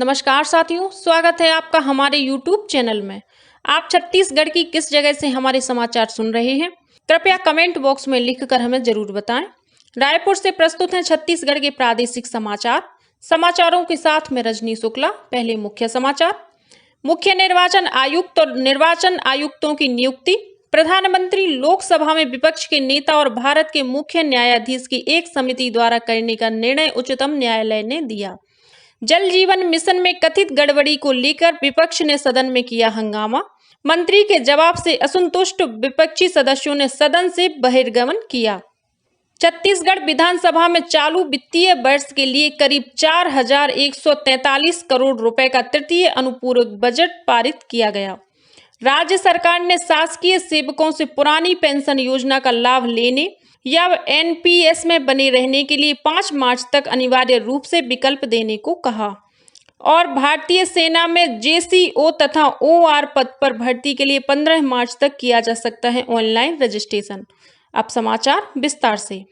नमस्कार साथियों, स्वागत है आपका हमारे YouTube चैनल में। आप छत्तीसगढ़ की किस जगह से हमारे समाचार सुन रहे हैं? कृपया कमेंट बॉक्स में लिखकर हमें जरूर बताएं। रायपुर से प्रस्तुत हैं छत्तीसगढ़ के प्रादेशिक समाचार। समाचारों के साथ में रजनी शुक्ला। पहले मुख्य समाचार। मुख्य निर्वाचन आयुक्त और निर्वाचन आयुक्तों की नियुक्ति। प्रधानमंत्री लोकसभा में विपक्ष के नेता और भारत के मुख्य न्यायाधीश की एक समिति द्वारा करने का निर्णय उच्चतम न्यायालय ने दिया। जल जीवन मिशन में कथित गड़बड़ी को लेकर विपक्ष ने सदन में किया हंगामा। मंत्री के जवाब से असंतुष्ट विपक्षी सदस्यों ने सदन से बहिर्गमन किया। छत्तीसगढ़ विधानसभा में चालू वित्तीय वर्ष के लिए करीब 4,143 करोड़ रुपए का तृतीय अनुपूरक बजट पारित किया गया। राज्य सरकार ने शासकीय सेवकों से पुरानी पेंशन योजना का लाभ लेने या एनपीएस में बने रहने के लिए 5 मार्च तक अनिवार्य रूप से विकल्प देने को कहा। और भारतीय सेना में जेसीओ तथा ओआर पद पर भर्ती के लिए 15 मार्च तक किया जा सकता है ऑनलाइन रजिस्ट्रेशन। अब समाचार विस्तार से।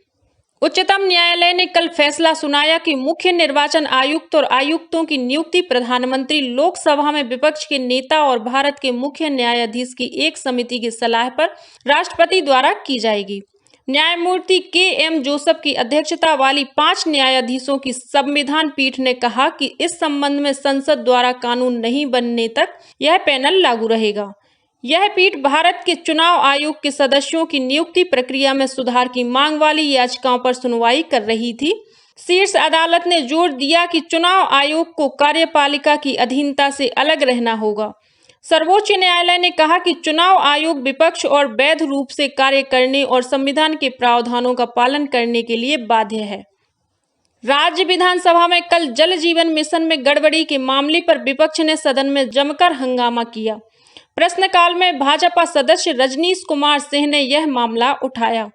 उच्चतम न्यायालय ने कल फैसला सुनाया कि मुख्य निर्वाचन आयुक्त और आयुक्तों की नियुक्ति प्रधानमंत्री लोकसभा में विपक्ष के नेता और भारत के मुख्य न्यायाधीश की एक समिति की सलाह पर राष्ट्रपति द्वारा की जाएगी। न्यायमूर्ति के.एम. जोसेफ की अध्यक्षता वाली 5 न्यायाधीशों की संविधान पीठ ने कहा कि इस संबंध में संसद द्वारा कानून नहीं बनने तक यह पैनल लागू रहेगा। यह पीठ भारत के चुनाव आयोग के सदस्यों की नियुक्ति प्रक्रिया में सुधार की मांग वाली याचिकाओं पर सुनवाई कर रही थी। शीर्ष अदालत ने जोर दिया कि चुनाव आयोग को कार्यपालिका की अधीनता से अलग रहना होगा। सर्वोच्च न्यायालय ने कहा कि चुनाव आयोग विपक्ष और वैध रूप से कार्य करने और संविधान के प्रावधानों का पालन करने के लिए बाध्य है। राज्य विधानसभा में कल जल जीवन मिशन में गड़बड़ी के मामले पर विपक्ष ने सदन में जमकर हंगामा किया। प्रश्नकाल में भाजपा सदस्य रजनीश कुमार सिंह ने यह मामला उठाया।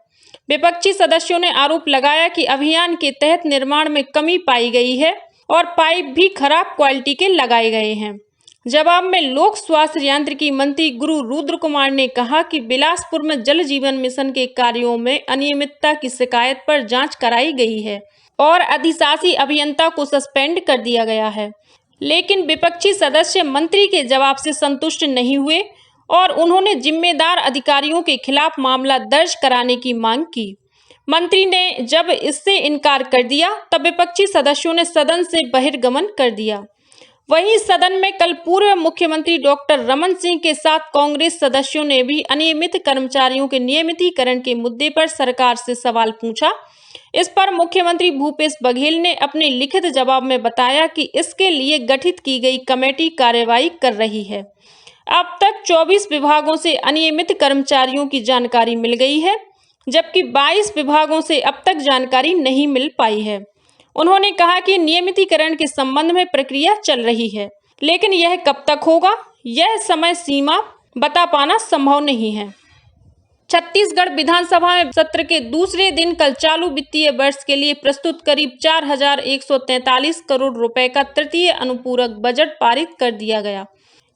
विपक्षी सदस्यों ने आरोप लगाया कि अभियान के तहत निर्माण में कमी पाई गई है और पाइप भी खराब क्वालिटी के लगाए गए हैं। जवाब में लोक स्वास्थ्य यांत्रिकी मंत्री गुरु रुद्र कुमार ने कहा कि बिलासपुर में जल जीवन मिशन के कार्यों में अनियमितता की शिकायत पर जांच कराई गई है और अधिशासी अभियंता को सस्पेंड कर दिया गया है। लेकिन विपक्षी सदस्य मंत्री के जवाब से संतुष्ट नहीं हुए और उन्होंने जिम्मेदार अधिकारियों के खिलाफ मामला दर्ज कराने की मांग की। मंत्री ने जब इससे इनकार कर दिया तब विपक्षी सदस्यों ने सदन से बहिर्गमन कर दिया। वहीं सदन में कल पूर्व मुख्यमंत्री डॉक्टर रमन सिंह के साथ कांग्रेस सदस्यों ने भी अनियमित कर्मचारियों के नियमितीकरण के मुद्दे पर सरकार से सवाल पूछा। इस पर मुख्यमंत्री भूपेश बघेल ने अपने लिखित जवाब में बताया कि इसके लिए गठित की गई कमेटी कार्रवाई कर रही है। अब तक 24 विभागों से अनियमित कर्मचारियों की जानकारी मिल गई है, जबकि 22 विभागों से अब तक जानकारी नहीं मिल पाई है। उन्होंने कहा कि नियमितीकरण के संबंध में प्रक्रिया चल रही है, लेकिन यह कब तक होगा, यह समय सीमा बता पाना संभव नहीं है। छत्तीसगढ़ विधानसभा में सत्र के दूसरे दिन कल चालू वित्तीय वर्ष के लिए प्रस्तुत करीब 4,143 करोड़ रुपए का तृतीय अनुपूरक बजट पारित कर दिया गया।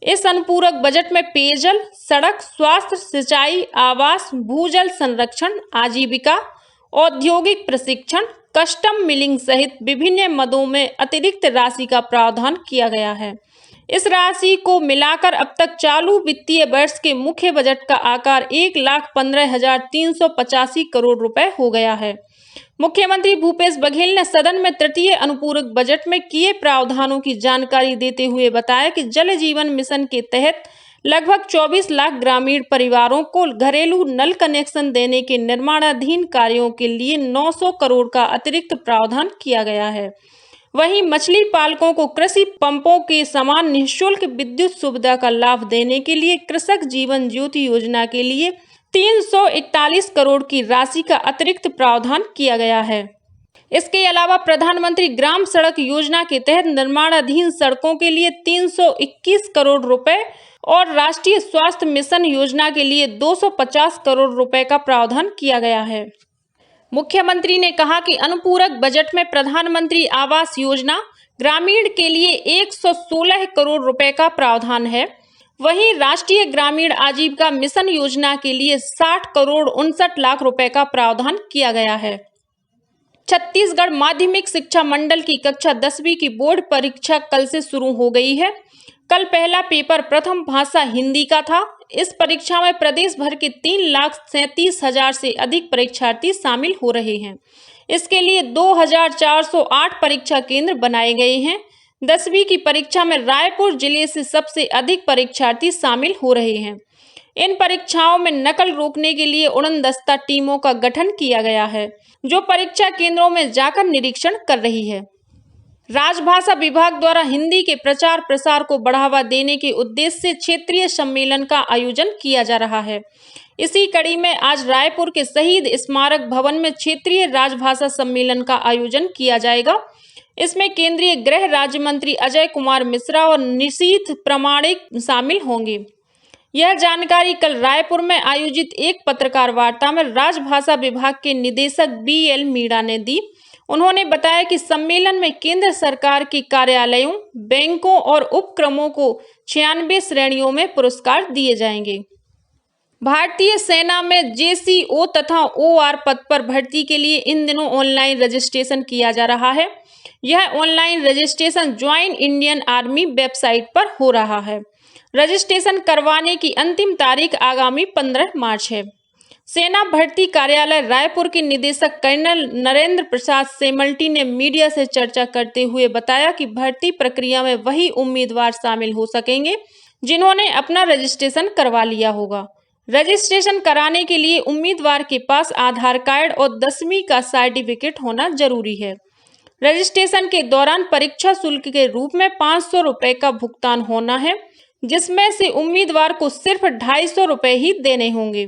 इस अनुपूरक बजट में पेयजल, सड़क, स्वास्थ्य, सिंचाई, आवास, भूजल संरक्षण, आजीविका, औद्योगिक प्रशिक्षण, कस्टम मिलिंग सहित विभिन्न मदों में अतिरिक्त राशि का प्रावधान किया गया है। इस राशि को मिलाकर अब तक चालू वित्तीय वर्ष के मुख्य बजट का आकार 1,15,385 करोड़ रुपए हो गया है। मुख्यमंत्री भूपेश बघेल ने सदन में तृतीय अनुपूरक बजट में किए प्रावधानों की जानकारी देते हुए बताया कि जल जीवन मिशन के तहत लगभग 24 लाख ग्रामीण परिवारों को घरेलू नल कनेक्शन देने के निर्माणाधीन कार्यों के लिए 900 करोड़ का अतिरिक्त प्रावधान किया गया है। वहीं मछली पालकों को कृषि पंपों के समान निःशुल्क विद्युत सुविधा का लाभ देने के लिए कृषक जीवन ज्योति योजना के लिए 341 करोड़ की राशि का अतिरिक्त प्रावधान किया गया है। इसके अलावा प्रधानमंत्री ग्राम सड़क योजना के तहत निर्माणाधीन सड़कों के लिए 321 करोड़ रुपए और राष्ट्रीय स्वास्थ्य मिशन योजना के लिए 250 करोड़ रुपए का प्रावधान किया गया है। मुख्यमंत्री ने कहा कि अनुपूरक बजट में प्रधानमंत्री आवास योजना ग्रामीण के लिए 116 करोड़ रुपए का प्रावधान है। वहीं राष्ट्रीय ग्रामीण आजीविका मिशन योजना के लिए 60 करोड़ 59 लाख रुपए का प्रावधान किया गया है। छत्तीसगढ़ माध्यमिक शिक्षा मंडल की कक्षा 10वीं की बोर्ड परीक्षा कल से शुरू हो गई है। कल पहला पेपर प्रथम भाषा हिंदी का था। इस परीक्षा में प्रदेश भर के 3,37,000 से अधिक परीक्षार्थी शामिल हो रहे हैं। इसके लिए 2,408 परीक्षा केंद्र बनाए गए हैं। 10वीं की परीक्षा में रायपुर जिले से सबसे अधिक परीक्षार्थी शामिल हो रहे हैं। इन परीक्षाओं में नकल रोकने के लिए उड़नदस्ता टीमों का गठन किया गया है, जो परीक्षा केंद्रों में जाकर निरीक्षण कर रही है। राजभाषा विभाग द्वारा हिंदी के प्रचार प्रसार को बढ़ावा देने के उद्देश्य से क्षेत्रीय सम्मेलन का आयोजन किया जा रहा है। इसी कड़ी में आज रायपुर के शहीद स्मारक भवन में क्षेत्रीय राजभाषा सम्मेलन का आयोजन किया जाएगा। इसमें केंद्रीय गृह राज्य मंत्री अजय कुमार मिश्रा और निशीथ प्रामाणिक शामिल होंगे। यह जानकारी कल रायपुर में आयोजित एक पत्रकार वार्ता में राजभाषा विभाग के निदेशक BL मीणा ने दी। उन्होंने बताया कि सम्मेलन में केंद्र सरकार के कार्यालयों, बैंकों और उपक्रमों को 96 श्रेणियों में पुरस्कार दिए जाएंगे। भारतीय सेना में JCO तथा OR पद पर भर्ती के लिए इन दिनों ऑनलाइन रजिस्ट्रेशन किया जा रहा है। यह online registration join Indian army website पर हो रहा है। रजिस्ट्रेशन करवाने की अंतिम तारीख आगामी 15 मार्च है। सेना भर्ती कार्यालय रायपुर के निदेशक कर्नल नरेंद्र प्रसाद सेमल्टी ने मीडिया से चर्चा करते हुए बताया कि भर्ती प्रक्रिया में वही उम्मीदवार शामिल हो सकेंगे जिन्होंने अपना रजिस्ट्रेशन करवा लिया होगा। रजिस्ट्रेशन कराने के लिए उम्मीदवार के पास आधार कार्ड और 10वीं का सर्टिफिकेट होना जरूरी है। रजिस्ट्रेशन के दौरान परीक्षा शुल्क के रूप में 500 रुपये का भुगतान होना है, जिसमें से उम्मीदवार को सिर्फ 250 रुपये ही देने होंगे।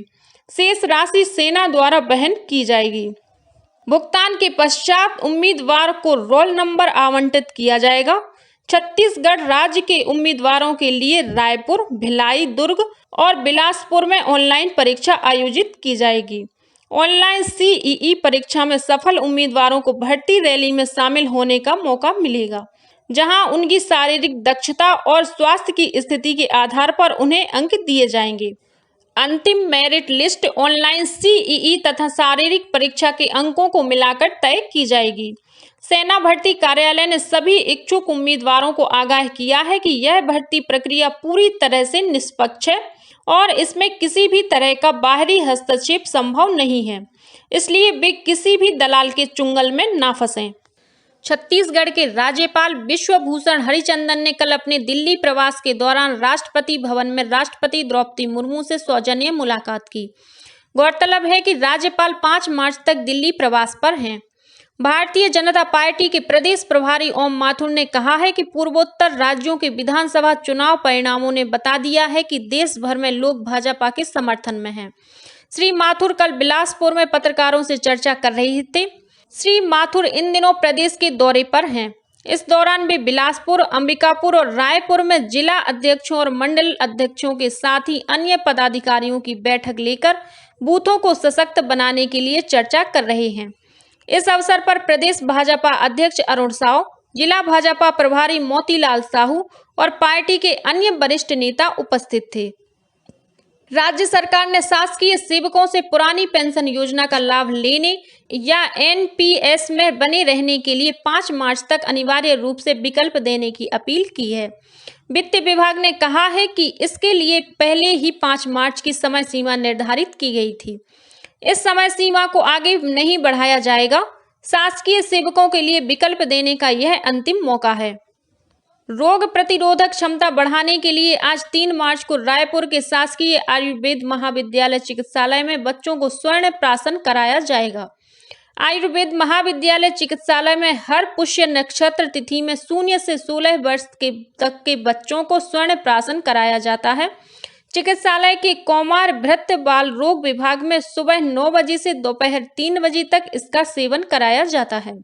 शेष राशि सेना द्वारा वहन की जाएगी। भुगतान के पश्चात उम्मीदवार को रोल नंबर आवंटित किया जाएगा। छत्तीसगढ़ राज्य के उम्मीदवारों के लिए रायपुर, भिलाई, दुर्ग और बिलासपुर में ऑनलाइन परीक्षा आयोजित की जाएगी। ऑनलाइन CEE परीक्षा में सफल उम्मीदवारों को भर्ती रैली में शामिल होने का मौका मिलेगा, जहां उनकी शारीरिक दक्षता और स्वास्थ्य की स्थिति के आधार पर उन्हें अंक दिए जाएंगे। अंतिम मेरिट लिस्ट ऑनलाइन CEE तथा शारीरिक परीक्षा के अंकों को मिलाकर तय की जाएगी। सेना भर्ती कार्यालय ने सभी इच्छुक उम्मीदवारों को आगाह किया है कि यह भर्ती प्रक्रिया पूरी तरह से निष्पक्ष है और इसमें किसी भी तरह का बाहरी हस्तक्षेप संभव नहीं है, इसलिए वे किसी भी दलाल के चुंगल में ना फंसें। छत्तीसगढ़ के राज्यपाल विश्वभूषण हरिचंदन ने कल अपने दिल्ली प्रवास के दौरान राष्ट्रपति भवन में राष्ट्रपति द्रौपदी मुर्मू से सौजन्य मुलाकात की। गौरतलब है कि राज्यपाल 5 मार्च तक दिल्ली प्रवास पर हैं। भारतीय जनता पार्टी के प्रदेश प्रभारी ओम माथुर ने कहा है कि पूर्वोत्तर राज्यों के विधानसभा चुनाव परिणामों ने बता दिया है कि देश भर में लोग भाजपा के समर्थन में हैं। श्री माथुर कल बिलासपुर में पत्रकारों से चर्चा कर रहे थे। श्री माथुर इन दिनों प्रदेश के दौरे पर हैं। इस दौरान वे बिलासपुर, अंबिकापुर और रायपुर में जिला अध्यक्षों और मंडल अध्यक्षों के साथ ही अन्य पदाधिकारियों की बैठक लेकर बूथों को सशक्त बनाने के लिए चर्चा कर रहे हैं। इस अवसर पर प्रदेश भाजपा अध्यक्ष अरुण साव, जिला भाजपा प्रभारी मोतीलाल साहू और पार्टी के अन्य वरिष्ठ नेता उपस्थित थे। राज्य सरकार ने शासकीय सेवकों से पुरानी पेंशन योजना का लाभ लेने या NPS में बने रहने के लिए 5 मार्च तक अनिवार्य रूप से विकल्प देने की अपील की है। वित्त विभाग ने कहा है कि इसके लिए पहले ही 5 मार्च की समय सीमा निर्धारित की गई थी। इस समय सीमा को आगे नहीं बढ़ाया जाएगा। शासकीय सेवकों के लिए विकल्प देने का यह अंतिम मौका है। रोग प्रतिरोधक क्षमता बढ़ाने के लिए आज 3 मार्च को रायपुर के शासकीय आयुर्वेद महाविद्यालय चिकित्सालय में बच्चों को स्वर्ण प्राशन कराया जाएगा। आयुर्वेद महाविद्यालय चिकित्सालय में हर पुष्य नक्षत्र तिथि में 0 से 16 वर्ष तक के बच्चों को स्वर्ण प्राशन कराया जाता है। चिकित्सालय के कौमार भृत्य बाल रोग विभाग में सुबह 9 बजे से दोपहर 3 बजे तक इसका सेवन कराया जाता है।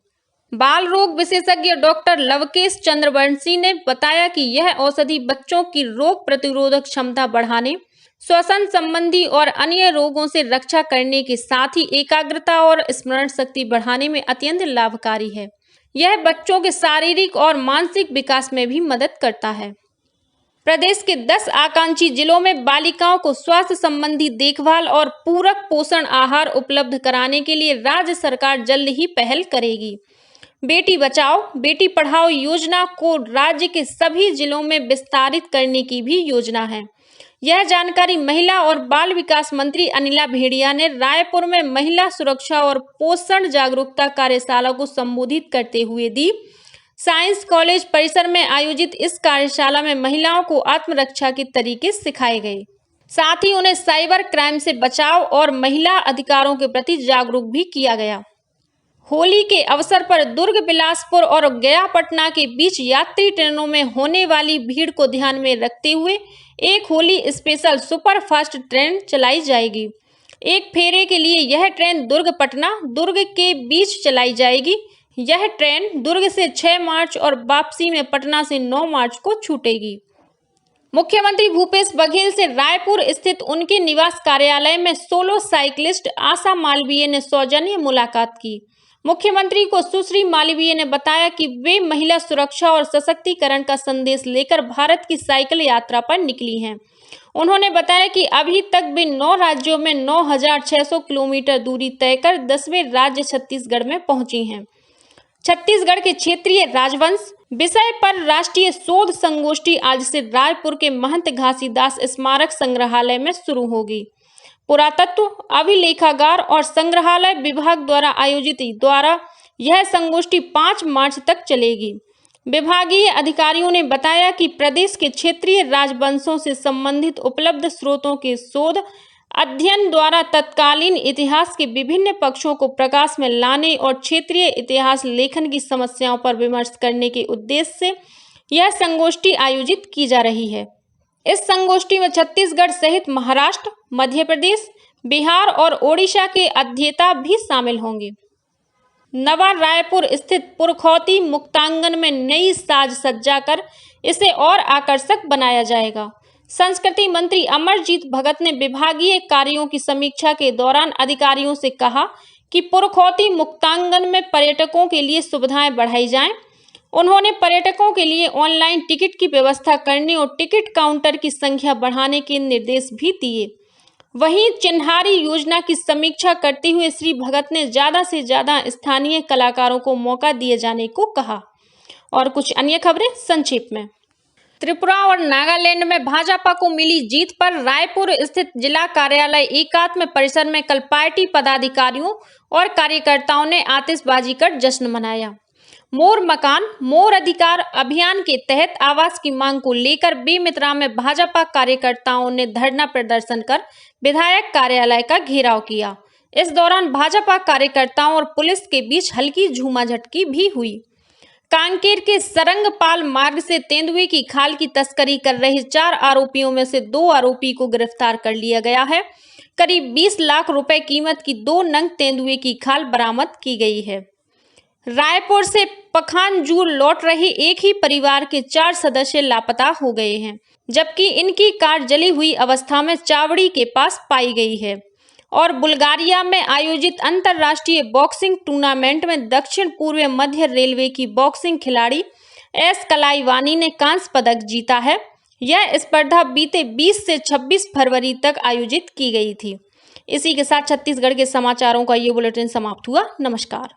बाल रोग विशेषज्ञ डॉक्टर लवकेश चंद्रवंशी ने बताया कि यह औषधि बच्चों की रोग प्रतिरोधक क्षमता बढ़ाने, श्वसन संबंधी और अन्य रोगों से रक्षा करने के साथ ही एकाग्रता और स्मरण शक्ति बढ़ाने में अत्यंत लाभकारी है। यह बच्चों के शारीरिक और मानसिक विकास में भी मदद करता है। प्रदेश के 10 आकांक्षी जिलों में बालिकाओं को स्वास्थ्य संबंधी देखभाल और पूरक पोषण आहार उपलब्ध कराने के लिए राज्य सरकार जल्द ही पहल करेगी। बेटी बचाओ बेटी पढ़ाओ योजना को राज्य के सभी जिलों में विस्तारित करने की भी योजना है। यह जानकारी महिला और बाल विकास मंत्री अनिला भेड़िया ने रायपुर में महिला सुरक्षा और पोषण जागरूकता कार्यशाला को संबोधित करते हुए दी। साइंस कॉलेज परिसर में आयोजित इस कार्यशाला में महिलाओं को आत्मरक्षा के तरीके सिखाए गए। साथ ही उन्हें साइबर क्राइम से बचाव और महिला अधिकारों के प्रति जागरूक भी किया गया। होली के अवसर पर दुर्ग, बिलासपुर और गया पटना के बीच यात्री ट्रेनों में होने वाली भीड़ को ध्यान में रखते हुए एक Holi special super fast train चलाई जाएगी। एक फेरे के लिए यह ट्रेन दुर्ग पटना दुर्ग के बीच चलाई जाएगी। यह ट्रेन दुर्ग से 6 मार्च और वापसी में पटना से 9 मार्च को छूटेगी। मुख्यमंत्री भूपेश बघेल से रायपुर स्थित उनके निवास कार्यालय में सोलो साइकिलिस्ट आशा मालवीय ने सौजन्य मुलाकात की। मुख्यमंत्री को सुश्री मालवीय ने बताया कि वे महिला सुरक्षा और सशक्तिकरण का संदेश लेकर भारत की साइकिल यात्रा पर निकली हैं। उन्होंने बताया कि अभी तक वे 9 राज्यों में 9,600 किलोमीटर दूरी तय कर 10वें राज्य छत्तीसगढ़ में पहुंची हैं। छत्तीसगढ़ के क्षेत्रीय राजवंश विषय पर राष्ट्रीय शोध संगोष्ठी आज से रायपुर के महंत घासीदास स्मारक संग्रहालय में शुरू होगी। पुरातत्व, अभिलेखागार और संग्रहालय विभाग द्वारा आयोजित यह संगोष्ठी 5 मार्च तक चलेगी। विभागीय अधिकारियों ने बताया कि प्रदेश के क्षेत्रीय राजवंशों से संबंधित उपलब्ध स्रोतों के शोध अध्ययन द्वारा तत्कालीन इतिहास के विभिन्न पक्षों को प्रकाश में लाने और क्षेत्रीय इतिहास लेखन की समस्याओं पर विमर्श करने के उद्देश्य से यह संगोष्ठी आयोजित की जा रही है। इस संगोष्ठी में छत्तीसगढ़ सहित महाराष्ट्र, मध्य प्रदेश, बिहार और ओडिशा के अध्येता भी शामिल होंगे। नवा रायपुर स्थित पुरखौती मुक्तांगन में नई साज सज्जा कर इसे और आकर्षक बनाया जाएगा। संस्कृति मंत्री अमरजीत भगत ने विभागीय कार्यों की समीक्षा के दौरान अधिकारियों से कहा कि पुरखौती मुक्तांगन में पर्यटकों के लिए सुविधाएं बढ़ाई जाएं। उन्होंने पर्यटकों के लिए ऑनलाइन टिकट की व्यवस्था करने और टिकट काउंटर की संख्या बढ़ाने के निर्देश भी दिए। वहीं चिन्हारी योजना की समीक्षा करते हुए श्री भगत ने ज्यादा से ज्यादा स्थानीय कलाकारों को मौका दिए जाने को कहा। और कुछ अन्य खबरें संक्षेप में। त्रिपुरा और नागालैंड में भाजपा को मिली जीत पर रायपुर स्थित जिला कार्यालय एकात्म परिसर में कल पार्टी पदाधिकारियों और कार्यकर्ताओं ने आतिशबाजी कर जश्न मनाया। मोर मकान मोर अधिकार अभियान के तहत आवास की मांग को लेकर बेमित्रा में भाजपा कार्यकर्ताओं ने धरना प्रदर्शन कर विधायक कार्यालय का घेराव किया। इस दौरान भाजपा कार्यकर्ताओं और पुलिस के बीच हल्की झूमाझटकी भी हुई। कांकेर के सरंगपाल मार्ग से तेंदुए की खाल की तस्करी कर रहे 4 आरोपियों में से 2 आरोपी को गिरफ्तार कर लिया गया है। करीब 20 लाख रुपए कीमत की 2 नंग तेंदुए की खाल बरामद की गई है। रायपुर से पखानजूर लौट रहे एक ही परिवार के 4 सदस्य लापता हो गए हैं, जबकि इनकी कार जली हुई अवस्था में चावड़ी के पास पाई गई है। और बुल्गारिया में आयोजित अंतर्राष्ट्रीय बॉक्सिंग टूर्नामेंट में दक्षिण पूर्व मध्य रेलवे की बॉक्सिंग खिलाड़ी एस कलाईवानी ने कांस्य पदक जीता है। यह स्पर्धा बीते 20 से 26 फरवरी तक आयोजित की गई थी। इसी के साथ छत्तीसगढ़ के समाचारों का ये बुलेटिन समाप्त हुआ। नमस्कार।